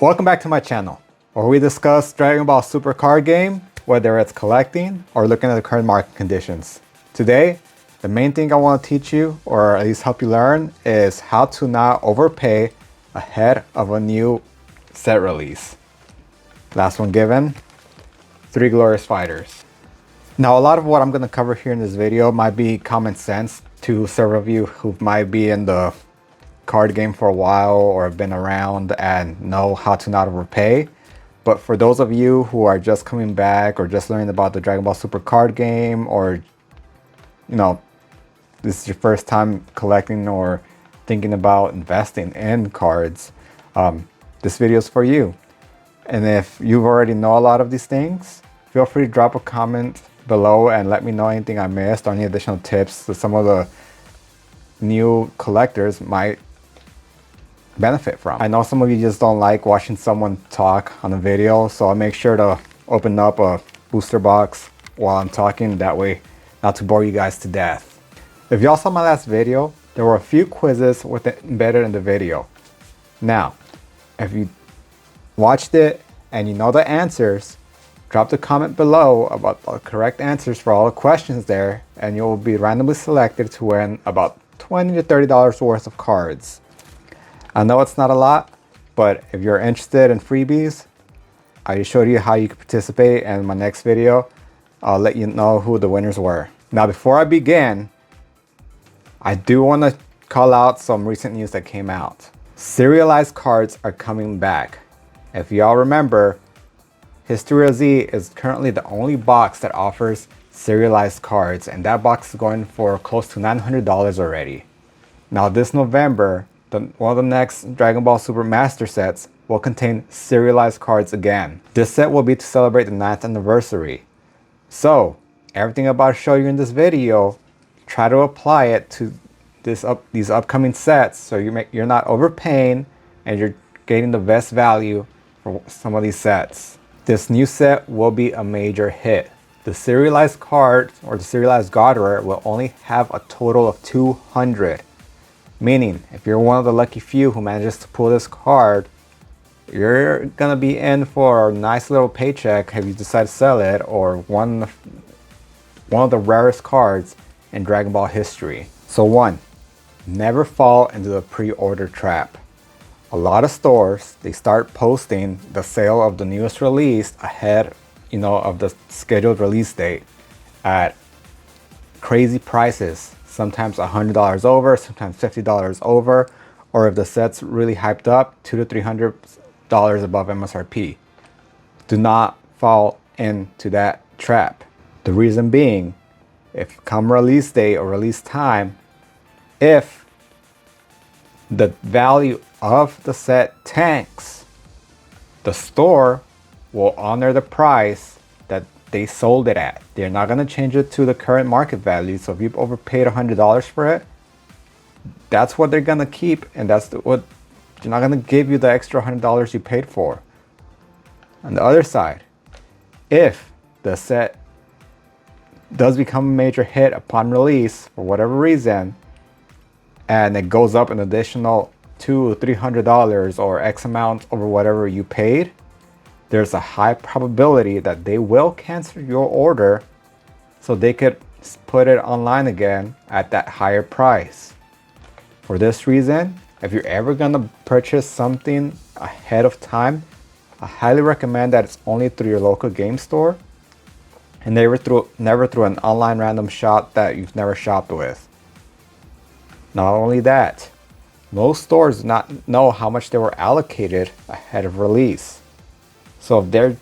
Welcome back to my channel, where we discuss Dragon Ball Super card game, whether it's collecting or looking at the current market conditions. Today, the main thing I want to teach you, or at least help you learn, is how to not overpay ahead of a new set release. Last one given, Three Glorious Fighters. Now, a lot of what I'm going to cover here in this video might be common sense to several of you who might be in the card game for a while or have been around and know how to not overpay. But for those of you who are just coming back or just learning about the Dragon Ball Super card game, or this is your first time collecting or thinking about investing in cards, this video is for you. And if you already know a lot of these things, feel free to drop a comment below and let me know anything I missed or any additional tips that some of the new collectors might benefit from. I know some of you just don't like watching someone talk on a video, so I'll make sure to open up a booster box while I'm talking, that way not to bore you guys to death. If y'all saw my last video, there were a few quizzes embedded in the video. Now, if you watched it and you know the answers, drop the comment below about the correct answers for all the questions there, and you'll be randomly selected to win about $20 to $30 worth of cards. I know it's not a lot, but if you're interested in freebies, I showed you how you can participate, and in my next video, I'll let you know who the winners were. Now, before I begin, I do want to call out some recent news that came out. Serialized cards are coming back. If y'all remember, History of Z is currently the only box that offers serialized cards, and that box is going for close to $900 already. Now, this November, one of the next Dragon Ball Super Master sets will contain serialized cards again. This set will be to celebrate the 9th anniversary. So, everything I'm about to show you in this video, try to apply it to these upcoming sets, so you're not overpaying and you're getting the best value for some of these sets. This new set will be a major hit. The serialized card, or the serialized God Rare, will only have a total of 200. Meaning, if you're one of the lucky few who manages to pull this card, you're gonna be in for a nice little paycheck if you decide to sell it, or one of the rarest cards in Dragon Ball history. So 1, never fall into the pre-order trap. A lot of stores, they start posting the sale of the newest release ahead, of the scheduled release date at crazy prices. Sometimes $100 over, sometimes $50 over, or if the set's really hyped up, $200 to $300 above MSRP. Do not fall into that trap. The reason being, if come release date or release time, if the value of the set tanks, the store will honor the price that they sold it at. They're not going to change it to the current market value. So if you've overpaid $100 for it, that's what they're going to keep, and that's what they're not going to give you the extra $100 you paid for. On the other side, if the set does become a major hit upon release for whatever reason, and it goes up an additional $200 to $300 or X amount over whatever you paid, there's a high probability that they will cancel your order so they could put it online again at that higher price. For this reason, if you're ever gonna purchase something ahead of time, I highly recommend that it's only through your local game store and never through an online random shop that you've never shopped with. Not only that, most stores do not know how much they were allocated ahead of release. So if they're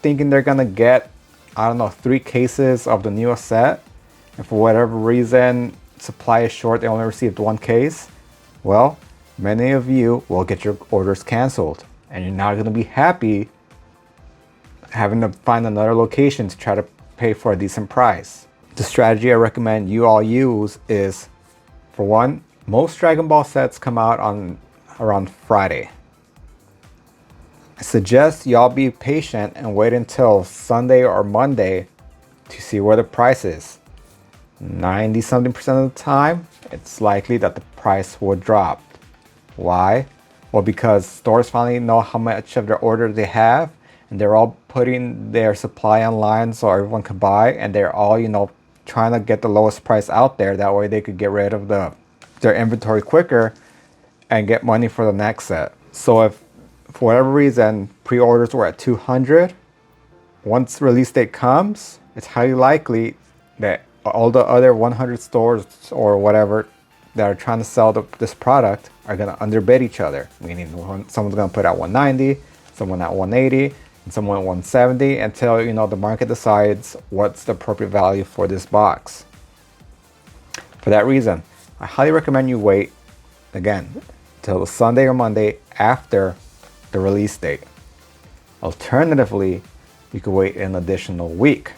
thinking they're gonna get, 3 cases of the newest set, and for whatever reason supply is short, they only received 1 case, well, many of you will get your orders canceled, and you're not gonna be happy having to find another location to try to pay for a decent price. The strategy I recommend you all use is, for 1, most Dragon Ball sets come out on around Friday. I suggest y'all be patient and wait until Sunday or Monday to see where the price is. 90-something% of the time, it's likely that the price will drop. Why? or because stores finally know how much of their order they have, and they're all putting their supply online so everyone can buy, and they're all, you know, trying to get the lowest price out there. That way they could get rid of their inventory quicker and get money for the next set. So if for whatever reason pre-orders were at 200, once release date comes, it's highly likely that all the other 100 stores or whatever that are trying to sell this product are going to underbid each other, meaning someone's going to put out 190, someone at 180, and someone at 170, until, you know, the market decides what's the appropriate value for this box. For that reason, I highly recommend you wait, again, till the Sunday or Monday after the release date. Alternatively, you could wait an additional week.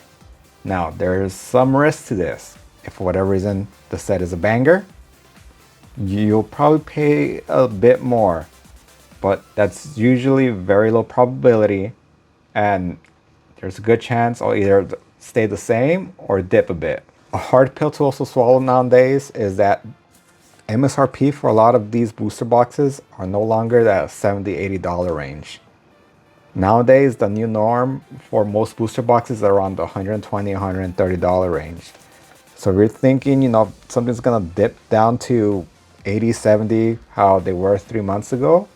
Now, there's some risk to this. If for whatever reason the set is a banger, you'll probably pay a bit more, but that's usually very low probability, and there's a good chance I'll either stay the same or dip a bit. A hard pill to also swallow nowadays is that MSRP for a lot of these booster boxes are no longer that $70–$80 range. Nowadays, the new norm for most booster boxes are around the $120–$130 range. So if you're thinking, you know, something's gonna dip down to 80, 70, how they were 3 months ago,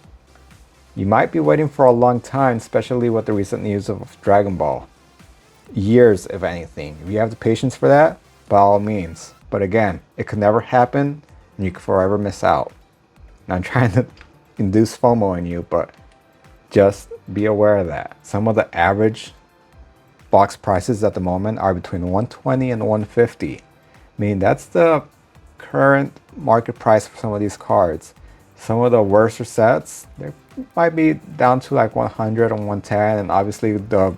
you might be waiting for a long time, especially with the recent news of Dragon Ball. Years, if anything. If you have the patience for that, by all means. But again, it could never happen, and you could forever miss out. Now, I'm trying to induce FOMO in you, but just be aware of that. Some of the average box prices at the moment are between $120 and $150. Meaning that's the current market price for some of these cards. Some of the worser sets, they might be down to like 100 and 110, and obviously the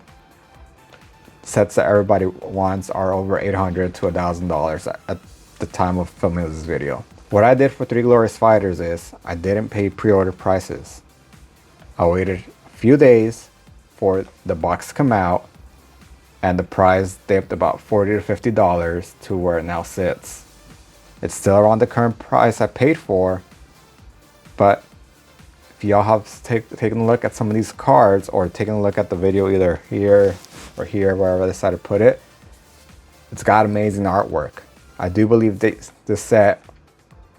sets that everybody wants are over $800 to $1,000 at the time of filming this video. What I did for Three Glorious Fighters is I didn't pay pre-order prices. I waited a few days for the box to come out, and the price dipped about $40 to $50 to where it now sits. It's still around the current price I paid for, but if y'all have taken a look at some of these cards, or taken a look at the video either here or here, wherever I decided to put it, it's got amazing artwork. I do believe this set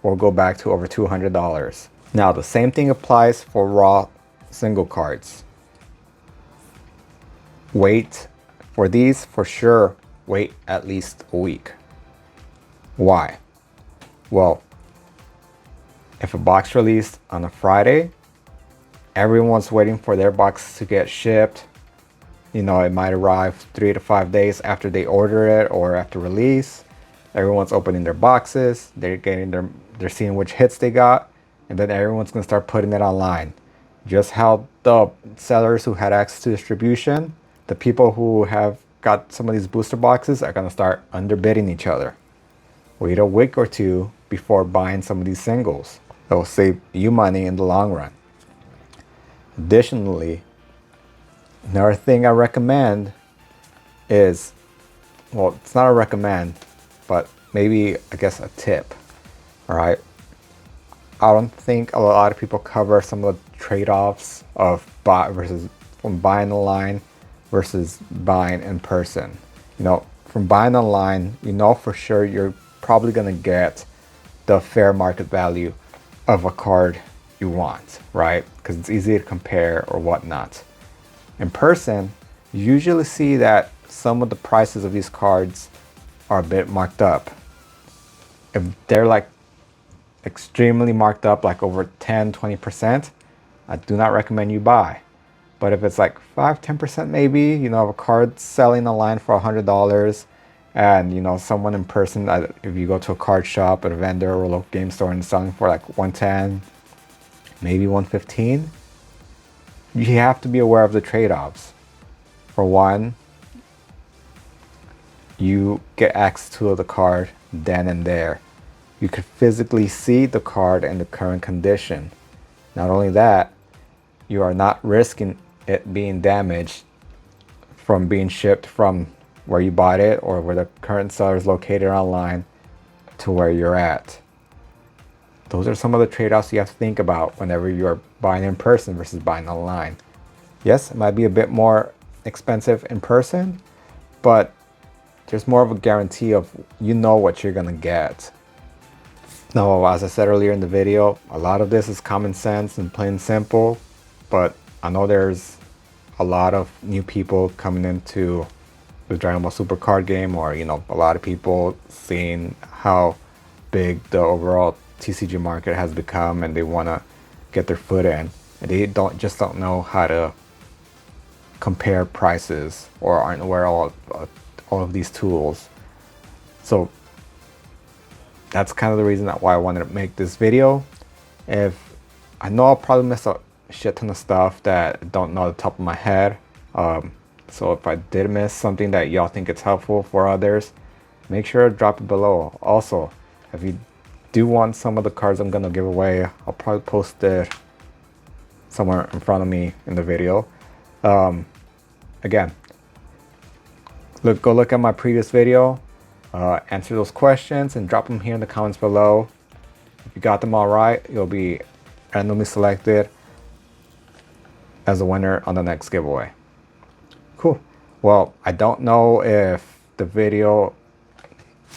will go back to over $200. Now, the same thing applies for raw single cards. Wait for these, for sure, wait at least a week. Why? Well, if a box released on a Friday, everyone's waiting for their box to get shipped. You know, it might arrive 3 to 5 days after they order it or after release. Everyone's opening their boxes, they're seeing which hits they got, and then everyone's gonna start putting it online. Just how the sellers who had access to distribution, the people who have got some of these booster boxes, are gonna start underbidding each other. Wait a week or two before buying some of these singles. It will save you money in the long run. Additionally, another thing I recommend is, well, it's not a recommend, but maybe, I guess, a tip. All right. I don't think a lot of people cover some of the trade-offs of from buying online versus buying in person. You know, from buying online, you know for sure you're probably gonna get the fair market value of a card you want, right? Because it's easy to compare or whatnot. In person, you usually see that some of the prices of these cards are a bit marked up. If they're like extremely marked up, like over 10–20%, I do not recommend you buy. But if it's like 5–10% maybe, you know, a card selling online for $100, and you know, someone in person, if you go to a card shop at a vendor or a local game store and selling for like 110, maybe 115, you have to be aware of the trade-offs. For one, you get access to the card then and there. You could physically see the card in the current condition. Not only that, you are not risking it being damaged from being shipped from where you bought it or where the current seller is located online to where you're at. those are some of the trade-offs you have to think about whenever you're buying in person versus buying online. Yes, it might be a bit more expensive in person, but there's more of a guarantee of you know what you're gonna get. Now, as I said earlier in the video, a lot of this is common sense and plain simple, but I know there's a lot of new people coming into the Dragon Ball Super card game, or a lot of people seeing how big the overall TCG market has become, and they want to get their foot in, and they don't know how to compare prices, or aren't aware of all of these tools. So that's kind of the reason why I wanted to make this video. If I know I'll probably miss a shit ton of stuff that I don't know at the top of my head, so if I did miss something that y'all think it's helpful for others, make sure to drop it below. Also, if you do want some of the cards I'm gonna give away, I'll probably post it somewhere in front of me in the video. Again, go look at my previous video, answer those questions and drop them here in the comments below. If you got them all right, you'll be randomly selected as a winner on the next giveaway. Cool. Well, I don't know if the video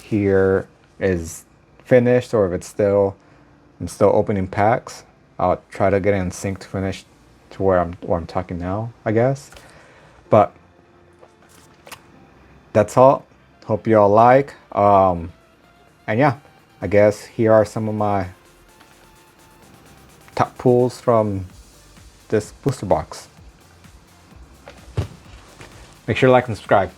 here is finished or if I'm still opening packs. I'll try to get it in sync to finish to where I'm talking now, I guess. But that's all. Hope you all like. And yeah, I guess here are some of my top pulls from this booster box. Make sure to like and subscribe.